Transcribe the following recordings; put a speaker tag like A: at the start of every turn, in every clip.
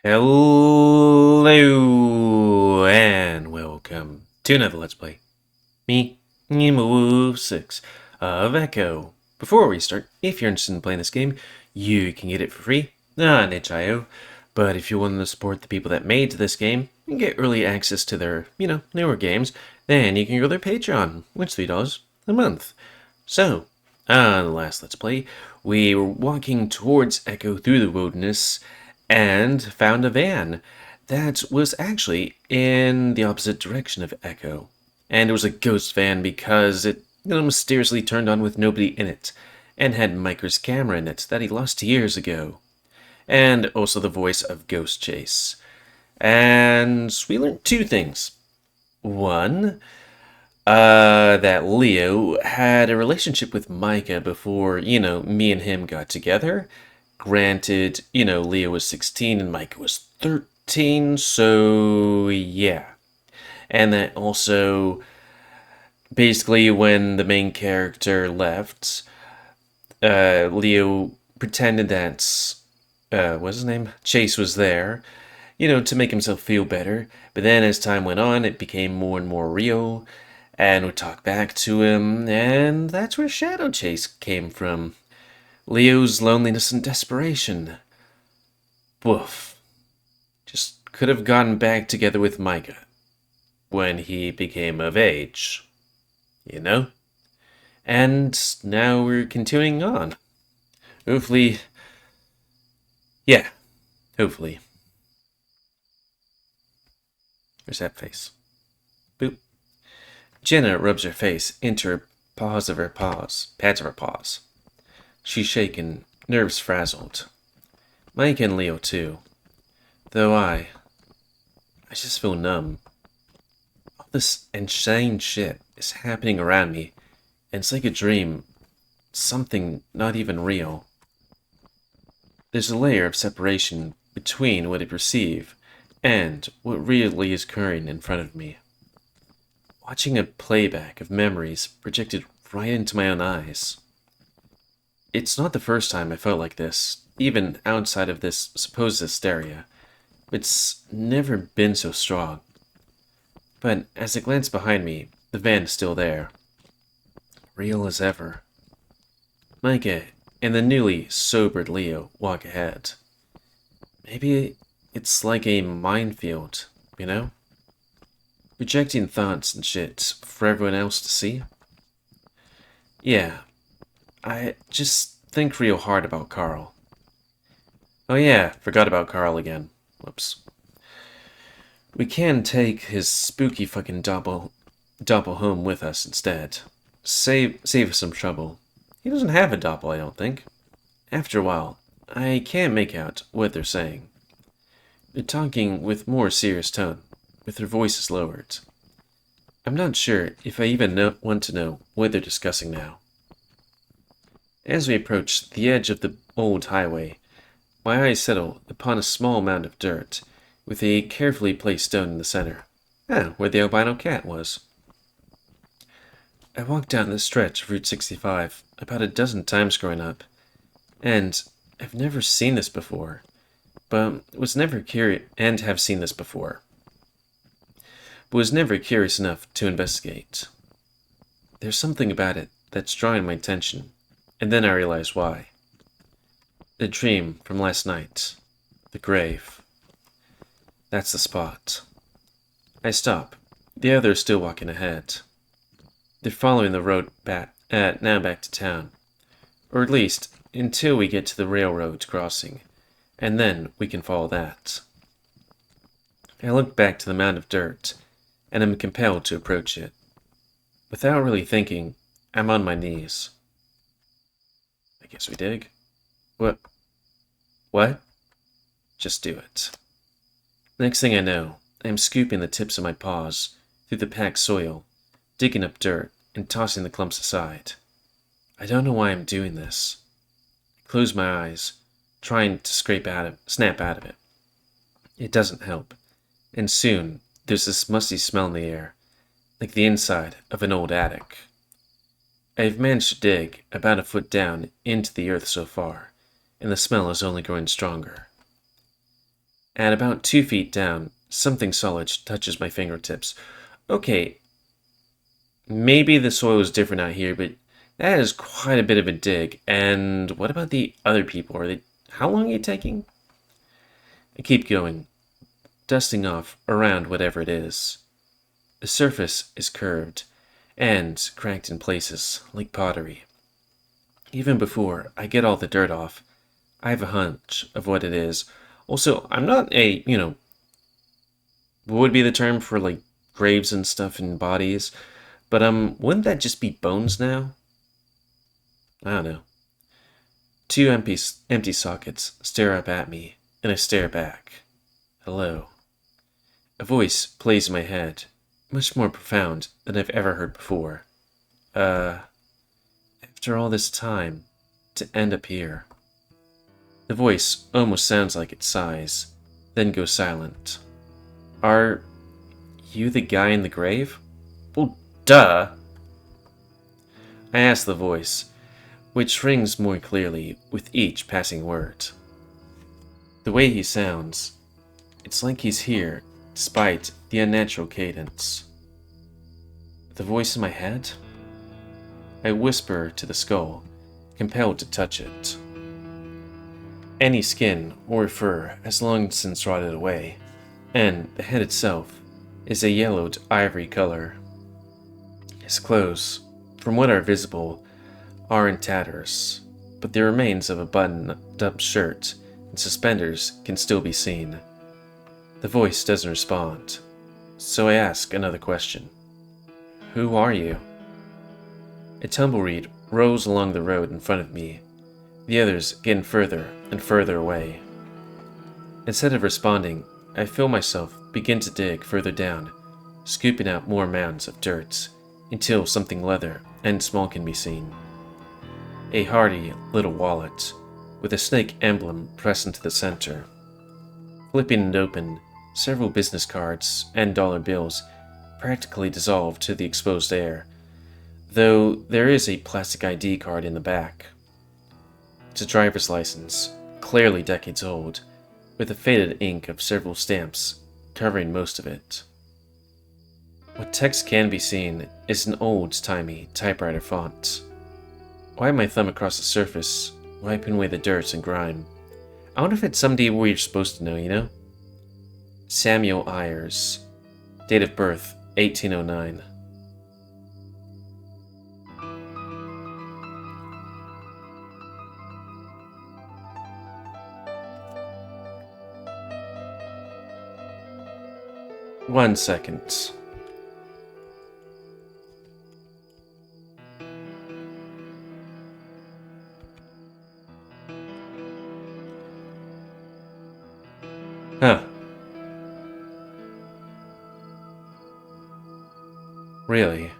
A: Hello and welcome to another Let's Play. Me, GamerWolfSix of Echo. Before we start, if you're interested in playing this game, you can get it for free on itch.io. But if you want to support the people that made this game and get early access to their, newer games, then you can go to their Patreon, which is $3 a month. So, on the last Let's Play, we were walking towards Echo through the wilderness and found a van that was actually in the opposite direction of Echo. And it was a ghost van because it mysteriously turned on with nobody in it, and had Micro's camera in it that he lost years ago. And also the voice of Ghost Chase. And we learned two things. One, that Leo had a relationship with Micah before, me and him got together. Granted, Leo was 16 and Micah was 13, so yeah. And that also, basically, when the main character left, Leo pretended that, what's his name? Chase was there, to make himself feel better. But then as time went on, it became more and more real, and would talk back to him, and that's where Shadow Chase came from. Leo's loneliness and desperation. Woof. Just could have gotten back together with Micah when he became of age. And now we're continuing on. Hopefully. Yeah, hopefully. Where's that face? Boop. Jenna rubs her face into her pads of her paws. She's shaken, nerves frazzled. Mike and Leo too. Though I just feel numb. All this insane shit is happening around me, and it's like a dream. Something not even real. There's a layer of separation between what I perceive and what really is occurring in front of me. Watching a playback of memories projected right into my own eyes. It's not the first time I felt like this, even outside of this supposed hysteria. It's never been so strong. But as I glance behind me, the van is still there. Real as ever. Micah and the newly sobered Leo walk ahead. Maybe it's like a minefield, Projecting thoughts and shit for everyone else to see. Yeah. I just think real hard about Carl. Oh yeah, forgot about Carl again. Whoops. We can take his spooky fucking doppel home with us instead. Save us some trouble. He doesn't have a doppel, I don't think. After a while, I can't make out what they're saying. They're talking with more serious tone, with their voices lowered. I'm not sure if I even want to know what they're discussing now. As we approach the edge of the old highway, my eyes settle upon a small mound of dirt, with a carefully placed stone in the center. Where the albino cat was. I walked down this stretch of Route 65 about a dozen times growing up, and I've never seen this before, but was never curious enough to investigate. There's something about it that's drawing my attention. And then I realized why. The dream from last night. The grave. That's the spot. I stop. The others still walking ahead. They're following the road now back to town. Or at least, until we get to the railroad crossing. And then we can follow that. I look back to the mound of dirt, and am compelled to approach it. Without really thinking, I'm on my knees. I guess we dig. What? Just do it. Next thing I know, I am scooping the tips of my paws through the packed soil, digging up dirt, and tossing the clumps aside. I don't know why I'm doing this. I close my eyes, trying to snap out of it. It doesn't help, and soon there's this musty smell in the air, like the inside of an old attic. I've managed to dig about a foot down into the earth so far, and the smell is only growing stronger. At about 2 feet down, something solid touches my fingertips. Okay, maybe the soil is different out here, but that is quite a bit of a dig. And what about the other people? How long are you taking? I keep going, dusting off around whatever it is. The surface is curved and cracked in places, like pottery. Even before I get all the dirt off, I have a hunch of what it is. Also, I'm not what would be the term for like graves and stuff and bodies, but wouldn't that just be bones now? I don't know. Two empty sockets stare up at me, and I stare back. Hello. A voice plays in my head, much more profound than I've ever heard before. After all this time, to end up here. The voice almost sounds like it sighs, then goes silent. Are you the guy in the grave? Well, duh! I ask the voice, which rings more clearly with each passing word. The way he sounds, it's like he's here, despite the unnatural cadence. The voice in my head? I whisper to the skull, compelled to touch it. Any skin or fur has long since rotted away, and the head itself is a yellowed ivory color. His clothes, from what are visible, are in tatters, but the remains of a buttoned-up shirt and suspenders can still be seen. The voice doesn't respond, so I ask another question. Who are you? A tumbleweed rolls along the road in front of me, the others getting further and further away. Instead of responding, I feel myself begin to dig further down, scooping out more mounds of dirt, until something leather and small can be seen. A hardy little wallet, with a snake emblem pressed into the center. Flipping it open, several business cards and dollar bills practically dissolve to the exposed air, though there is a plastic ID card in the back. It's a driver's license, clearly decades old, with the faded ink of several stamps covering most of it. What text can be seen is an old-timey typewriter font. Wipe my thumb across the surface, wiping away the dirt and grime. I wonder if it's somebody where you're supposed to know, you know? Samuel Ayers. Date of birth, 1809. One second. Huh. Really?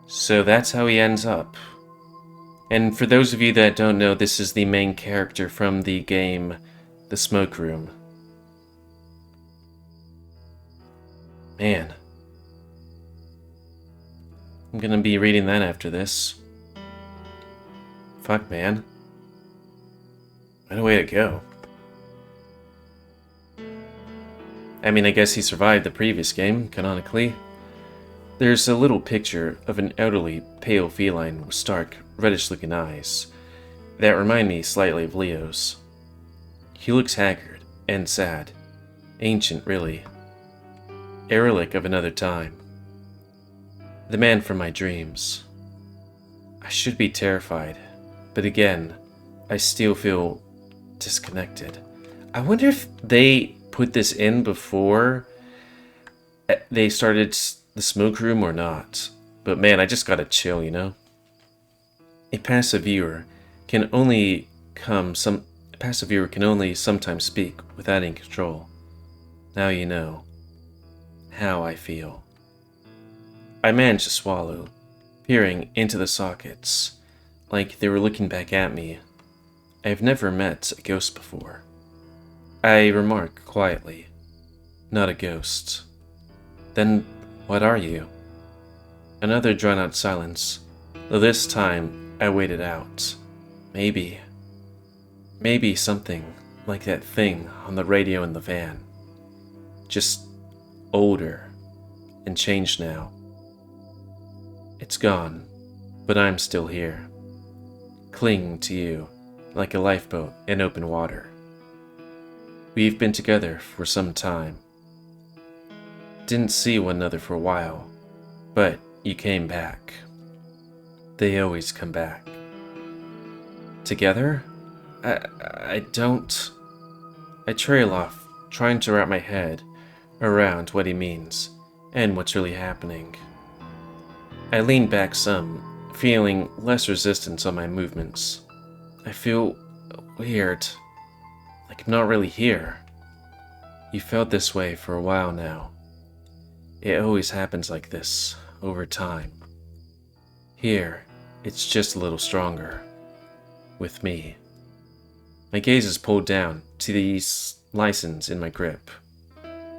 A: So that's how he ends up. And for those of you that don't know, this is the main character from the game The Smoke Room. Man. I'm gonna be reading that after this. Fuck, man. What a way to go. I mean, I guess he survived the previous game, canonically. There's a little picture of an elderly, pale feline with stark, reddish-looking eyes that remind me slightly of Leo's. He looks haggard and sad. Ancient, really. A relic of another time. The man from my dreams. I should be terrified, but again, I still feel disconnected. I wonder if they put this in before they started the smoke room or not. But man, I just got a chill, you know? A passive viewer can only sometimes speak without any control. Now you know how I feel. I managed to swallow, peering into the sockets, like they were looking back at me. I've never met a ghost before. I remark quietly, not a ghost. Then what are you? Another drawn-out silence, though this time I waited out. Maybe Maybe something like that thing on the radio in the van. Just older and changed now. It's gone, but I'm still here, clinging to you like a lifeboat in open water. We've been together for some time. Didn't see one another for a while, but you came back. They always come back. Together? I don't... I trail off, trying to wrap my head around what he means and what's really happening. I lean back some, feeling less resistance on my movements. I feel weird, like I'm not really here. You felt this way for a while now. It always happens like this, over time. Here, it's just a little stronger. With me. My gaze is pulled down to the license in my grip.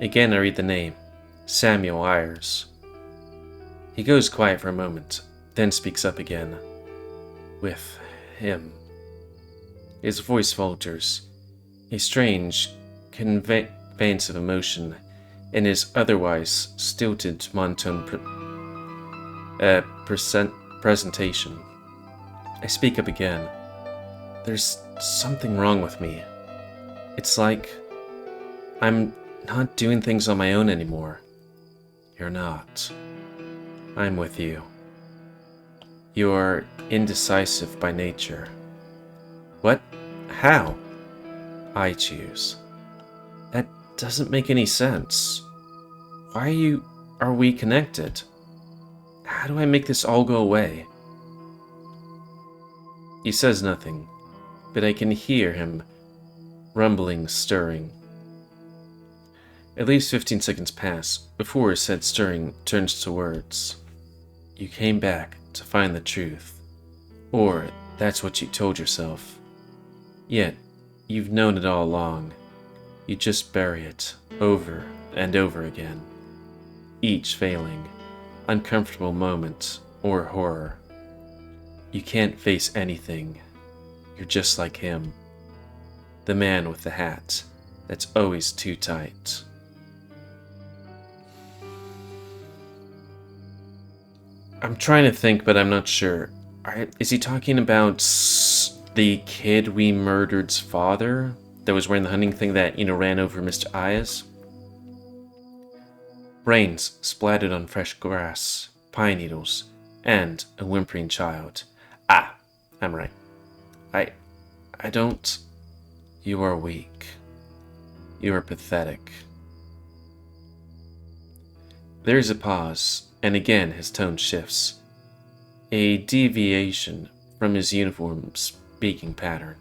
A: Again I read the name, Samuel Ayers. He goes quiet for a moment, then speaks up again. With him. His voice falters, a strange conveyance of emotion in his otherwise stilted monotone presentation. I speak up again. There's something wrong with me. It's like I'm not doing things on my own anymore. You're not. I'm with you. You're indecisive by nature. What? How? I choose. That doesn't make any sense. Why are we connected? How do I make this all go away? He says nothing, but I can hear him rumbling, stirring. At least 15 seconds pass before his said stirring turns to words. You came back to find the truth. Or that's what you told yourself. Yet, you've known it all along. You just bury it over and over again. Each failing, uncomfortable moment or horror. You can't face anything. You're just like him. The man with the hat that's always too tight. I'm trying to think, but I'm not sure. Is he talking about the kid we murdered's father that was wearing the hunting thing that, ran over Mr. Ayers? Rains splattered on fresh grass, pine needles, and a whimpering child. Ah, I'm right. I don't... You are weak. You are pathetic. There's a pause, and again his tone shifts. A deviation from his uniform speaking pattern.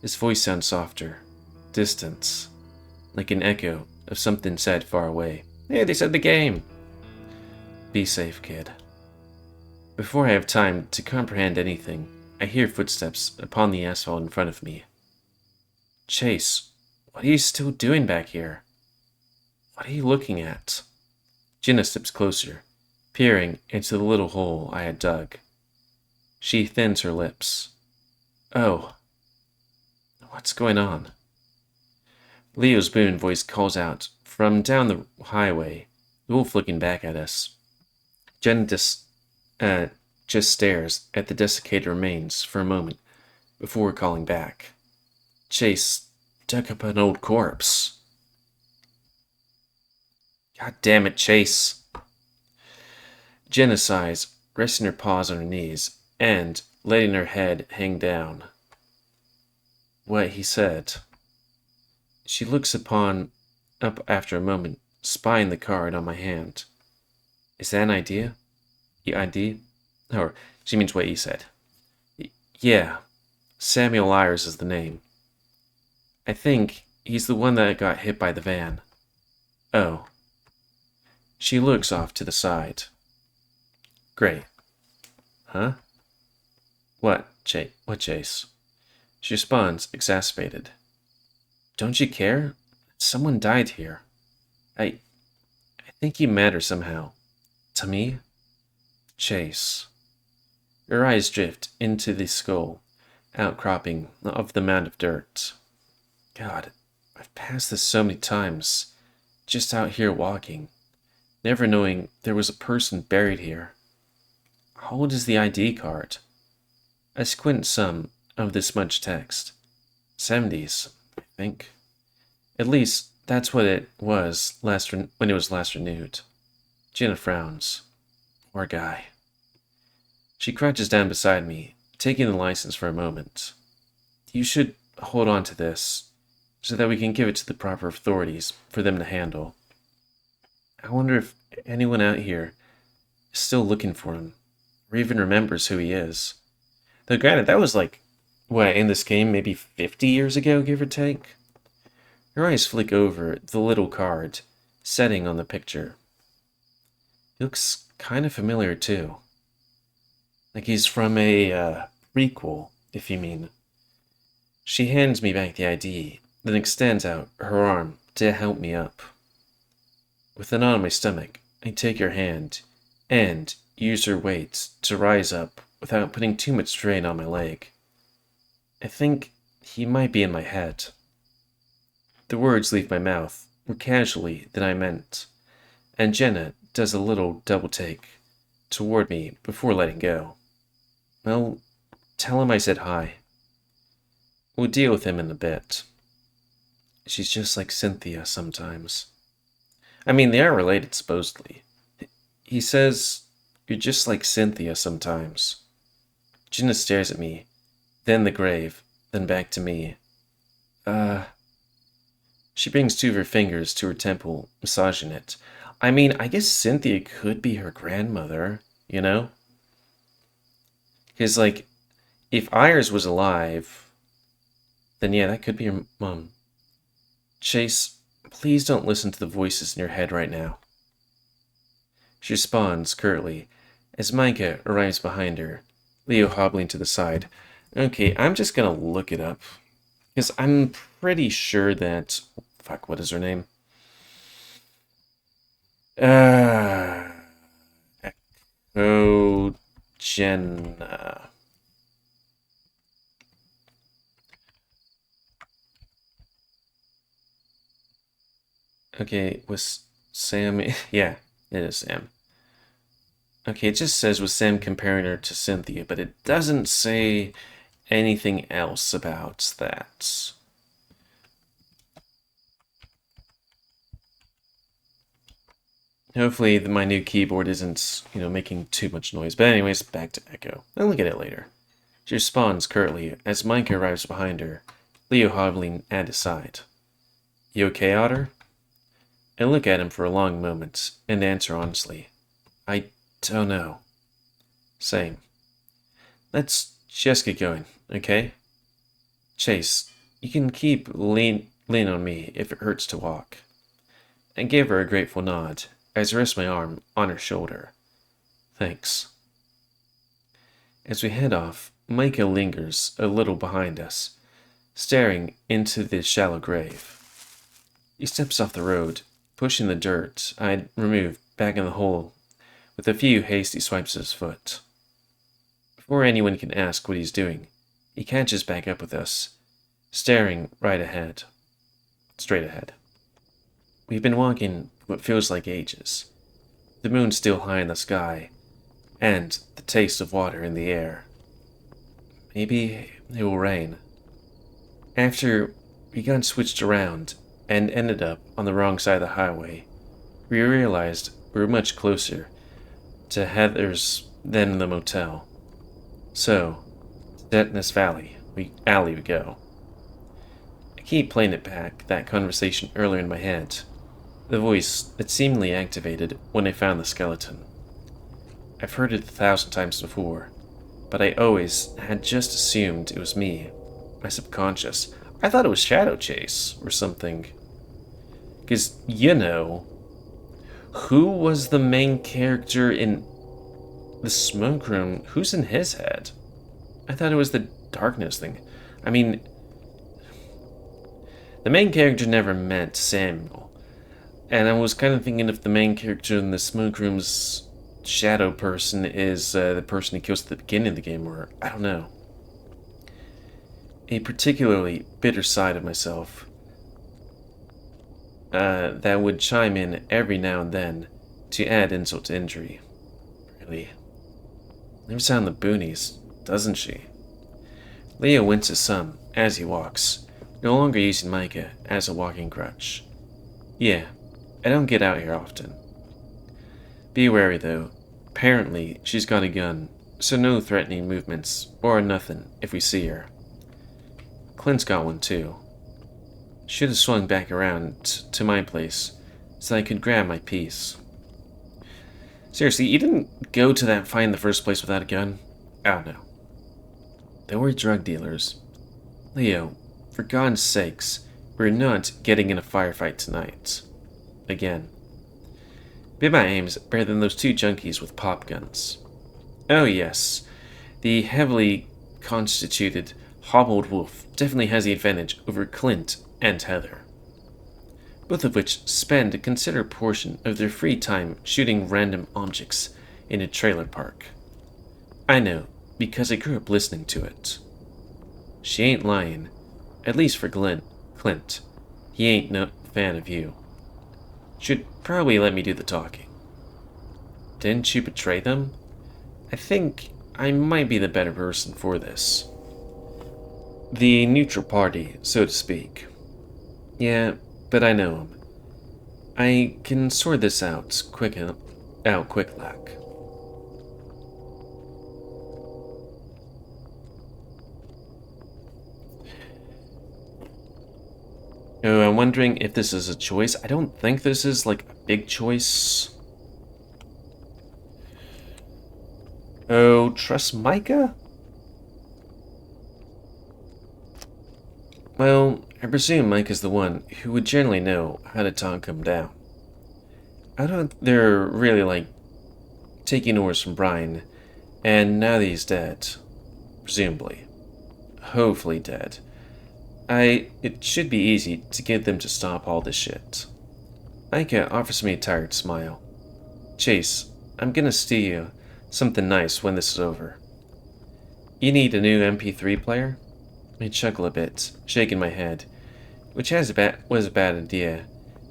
A: His voice sounds softer, distant, like an echo of something said far away. Hey, they said the game! Be safe, kid. Before I have time to comprehend anything, I hear footsteps upon the asphalt in front of me. Chase, what are you still doing back here? What are you looking at? Jenna steps closer, peering into the little hole I had dug. She thins her lips. Oh. What's going on? Leo's booming voice calls out from down the highway, the wolf looking back at us. Jenna just stares at the desiccated remains for a moment before calling back. Chase dug up an old corpse. God damn it, Chase. Jenna sighs, resting her paws on her knees and letting her head hang down. What he said. She looks up after a moment, spying the card on my hand. Is that an idea? ID? Or she means what he said. Yeah, Samuel Ayers is the name. I think he's the one that got hit by the van. Oh. She looks off to the side. Great. Huh? What, Chase? She responds, exacerbated. Don't you care? Someone died here. I think you matter somehow. To me? Chase. Her eyes drift into the skull outcropping of the mound of dirt. God, I've passed this so many times, just out here walking, never knowing there was a person buried here. How old is the ID card? I squint some of the smudged text. 70s, I think. At least, that's what it was when it was last renewed. Jenna frowns. Poor guy. She crouches down beside me, taking the license for a moment. You should hold on to this, so that we can give it to the proper authorities for them to handle. I wonder if anyone out here is still looking for him, or even remembers who he is. Though granted, that was like, what, in this game, maybe 50 years ago, give or take? Her eyes flick over the little card, setting on the picture. He looks kind of familiar, too. Like he's from a, prequel, if you mean. She hands me back the ID, then extends out her arm to help me up. With a knot on my stomach, I take her hand, and use her weight to rise up without putting too much strain on my leg. I think he might be in my head. The words leave my mouth more casually than I meant, and Jenna does a little double take toward me before letting go. Well, tell him I said hi. We'll deal with him in a bit. She's just like Cynthia sometimes. I mean, they are related, supposedly. He says, you're just like Cynthia sometimes. Jenna stares at me, then the grave, then back to me. She brings two of her fingers to her temple, massaging it. I mean, I guess Cynthia could be her grandmother, you know? Because, like, if Ayers was alive, then yeah, that could be her mom. Chase, please don't listen to the voices in your head right now. She responds curtly, as Micah arrives behind her, Leo hobbling to the side. Okay, I'm just gonna look it up. Because I'm pretty sure that... Fuck, what is her name? Echo Jenna. Okay, was Sam... Yeah, it is Sam. Okay, it just says was Sam comparing her to Cynthia, but it doesn't say anything else about that. Hopefully my new keyboard isn't, making too much noise. But anyways, back to Echo. I'll look at it later. She responds curtly as Micah arrives behind her, Leo hobbling at his side. You okay, Otter? I look at him for a long moment and answer honestly. I don't know. Same. Let's just get going, okay? Chase, you can keep lean on me if it hurts to walk. I gave her a grateful nod as I rest my arm on her shoulder. Thanks. As we head off, Micah lingers a little behind us, staring into the shallow grave. He steps off the road, pushing the dirt I'd removed back in the hole with a few hasty swipes of his foot. Before anyone can ask what he's doing, he catches back up with us, staring straight ahead. We've been walking what feels like ages, the moon still high in the sky, and the taste of water in the air. Maybe it will rain. After we got switched around and ended up on the wrong side of the highway, we realized we were much closer to Heather's than the motel. So, to Detness Valley, alley we go. I keep playing it back, that conversation earlier in my head, the voice that seemingly activated when I found the skeleton. I've heard it 1,000 times before, but I always had just assumed it was me, my subconscious. I thought it was Shadow Chase or something. Because, who was the main character in the smoke room? Who's in his head? I thought it was the darkness thing. I mean, the main character never met Samuel. And I was kind of thinking if the main character in the smoke room's shadow person is the person he kills at the beginning of the game, or I don't know. a particularly bitter side of myself that would chime in every now and then to add insult to injury. Really. Lives out in the boonies, doesn't she? Leo winces some as he walks, no longer using Micah as a walking crutch. Yeah, I don't get out here often. Be wary though. Apparently, she's got a gun, so no threatening movements or nothing if we see her. Clint's got one too. Should have swung back around to my place so I could grab my piece. Seriously, you didn't go to that fight in the first place without a gun? Oh no. They were drug dealers. Leo, for God's sakes, we're not getting in a firefight tonight. Again. Bet my aim's better than those two junkies with pop guns. Oh yes, the heavily constituted, hobbled wolf definitely has the advantage over Clint and Heather, both of which spend a considerable portion of their free time shooting random objects in a trailer park. I know, because I grew up listening to it. She ain't lying, at least for Clint. He ain't no fan of you. Should probably let me do the talking. Didn't you betray them? I think I might be the better person for this. The neutral party, so to speak. Yeah, but I know him. I can sort this out quick like. Oh, I'm wondering if this is a choice. I don't think this is like a big choice. Oh, trust Micah? Well, I presume Micah's the one who would generally know how to talk him down. I don't think they're really like taking orders from Brian, and now that he's dead, presumably, hopefully dead, it should be easy to get them to stop all this shit. Micah offers me a tired smile. Chase, I'm gonna steal you something nice when this is over. You need a new MP3 player? I chuckle a bit, shaking my head, which was a bad idea,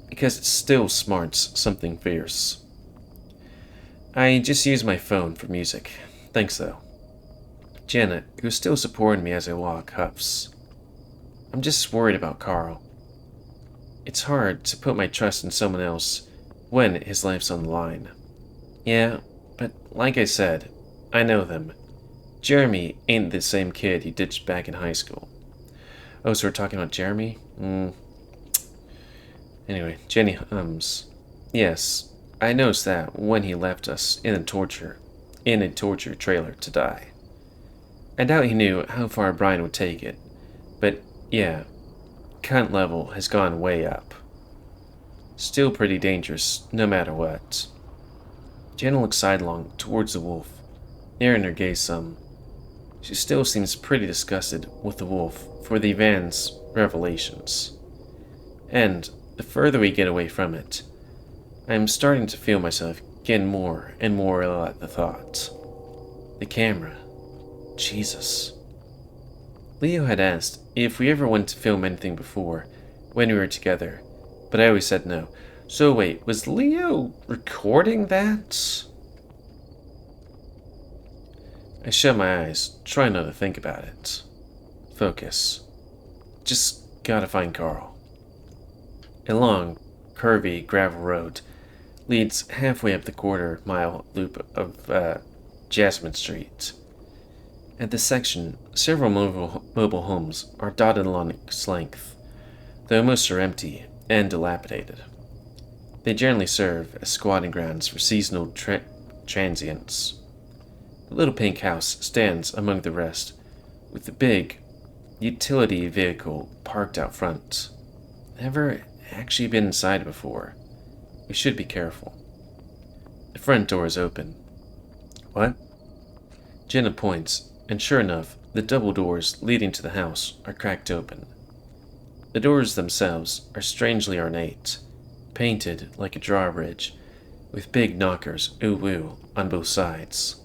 A: because it still smarts something fierce. I just use my phone for music. Thanks though. Janet, who's still supporting me as I walk, huffs. I'm just worried about Carl. It's hard to put my trust in someone else when his life's on the line. Yeah, but like I said, I know them. Jeremy ain't the same kid you ditched back in high school. Oh, so we're talking about Jeremy? Anyway, Jenny hums. Yes, I noticed that when he left us in a torture trailer to die. I doubt he knew how far Brian would take it, but yeah, cunt level has gone way up. Still pretty dangerous, no matter what. Jenna looks sidelong towards the wolf, narrowing her gaze some. She still seems pretty disgusted with the wolf for the van's revelations. And the further we get away from it, I am starting to feel myself getting more and more ill at the thought. The camera. Jesus. Leo had asked if we ever went to film anything before, when we were together, but I always said no. So wait, was Leo recording that? I shut my eyes, trying not to think about it. Focus. Just gotta find Carl. A long, curvy gravel road leads halfway up the quarter-mile loop of Jasmine Street. At this section, several mobile homes are dotted along its length, though most are empty and dilapidated. They generally serve as squatting grounds for seasonal transients. The little pink house stands among the rest, with the big utility vehicle parked out front. Never actually been inside before. We should be careful. The front door is open. What? Jenna points, and sure enough, the double doors leading to the house are cracked open. The doors themselves are strangely ornate, painted like a drawbridge, with big knockers ooh-woo on both sides.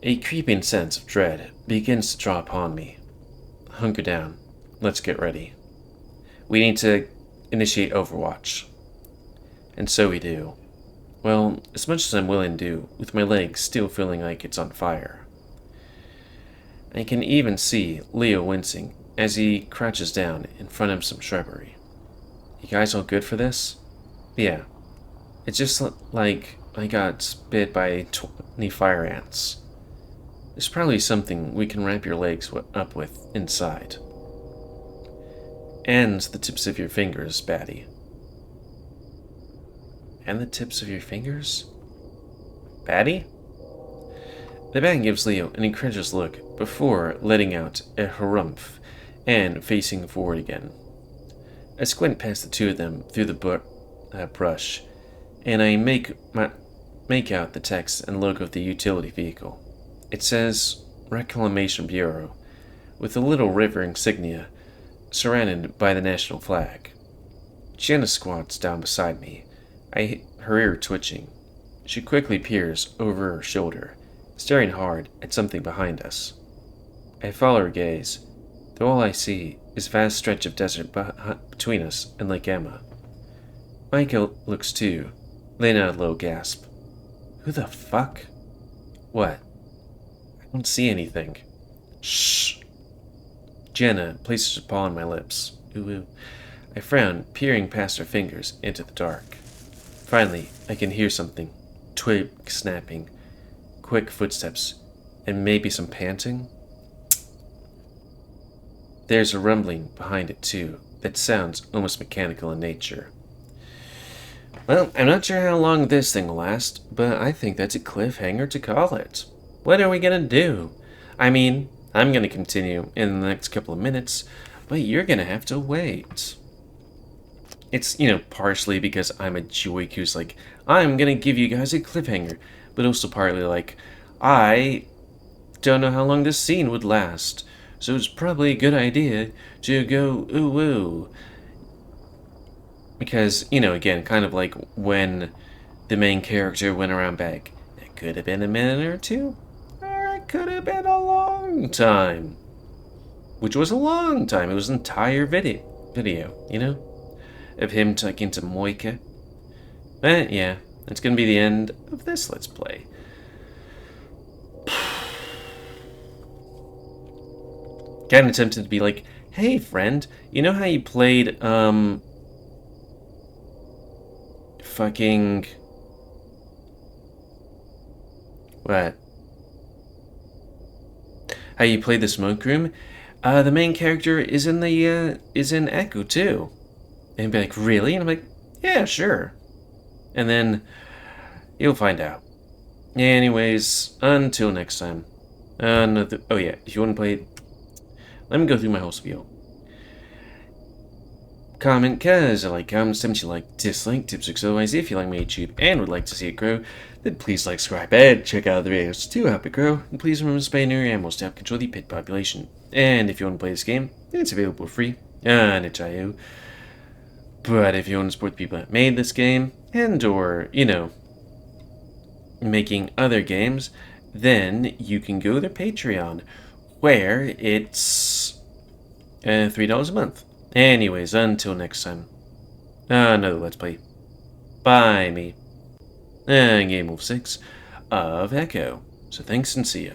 A: A creeping sense of dread begins to draw upon me. hunker down. Let's get ready. We need to initiate Overwatch. And so we do. Well, as much as I'm willing to do, with my legs still feeling like it's on fire. I can even see Leo wincing as he crouches down in front of some shrubbery. You guys all good for this? Yeah. It's just like I got bit by 20 fire ants. There's probably something we can wrap your legs up with inside. And the tips of your fingers, Batty. And the tips of your fingers? Batty? The bat gives Leo an incredulous look before letting out a harumph and facing forward again. I squint past the two of them through the brush, and I make out the text and logo of the utility vehicle. It says Reclamation Bureau, with a little river insignia surrounded by the national flag. Jenna squats down beside me, her ear twitching. She quickly peers over her shoulder, staring hard at something behind us. I follow her gaze, though all I see is a vast stretch of desert between us and Lake Emma. Micah looks too, letting out a low gasp. Who the fuck? What? I don't see anything. Shh. Jenna places her paw on my lips. Ooh. I frown, peering past her fingers into the dark. Finally, I can hear something. Twig snapping, quick footsteps, and maybe some panting. There's a rumbling behind it too that sounds almost mechanical in nature. Well, I'm not sure how long this thing will last, but I think that's a cliffhanger to call it. What are we gonna do? I mean, I'm gonna continue in the next couple of minutes, but you're gonna have to wait. It's, partially because I'm a joik who's like, I'm gonna give you guys a cliffhanger, but also partly like, I don't know how long this scene would last, so it's probably a good idea to go ooh ooh. Because, again, kind of like when the main character went around back. It could have been a minute or two, or it could have been a long time. Which was a long time. It was an entire video, of him talking to Moika. But yeah, that's going to be the end of this Let's Play. Kind of tempted to be like, hey friend, you know how you played, fucking... What? How you played the smoke room? The main character is in Echo too. And be like, really? And I'm like, yeah, sure. And then you'll find out. Anyways, until next time. Oh yeah, if you want to play, let me go through my whole spiel. Comment, cause I like comments, tips you like, dislike, tips, otherwise, if you like my YouTube and would like to see it grow, then please like, subscribe, and check out the videos to help it grow. And please remember to spay your animals to help control the pet population. And if you want to play this game, it's available for free on itch.io. But if you want to support the people that made this game, and or, making other games, then you can go to their Patreon, where it's $3 a month. Anyways, until next time, another Let's Play by me, GamerWolfSix of Echo. So thanks and see ya.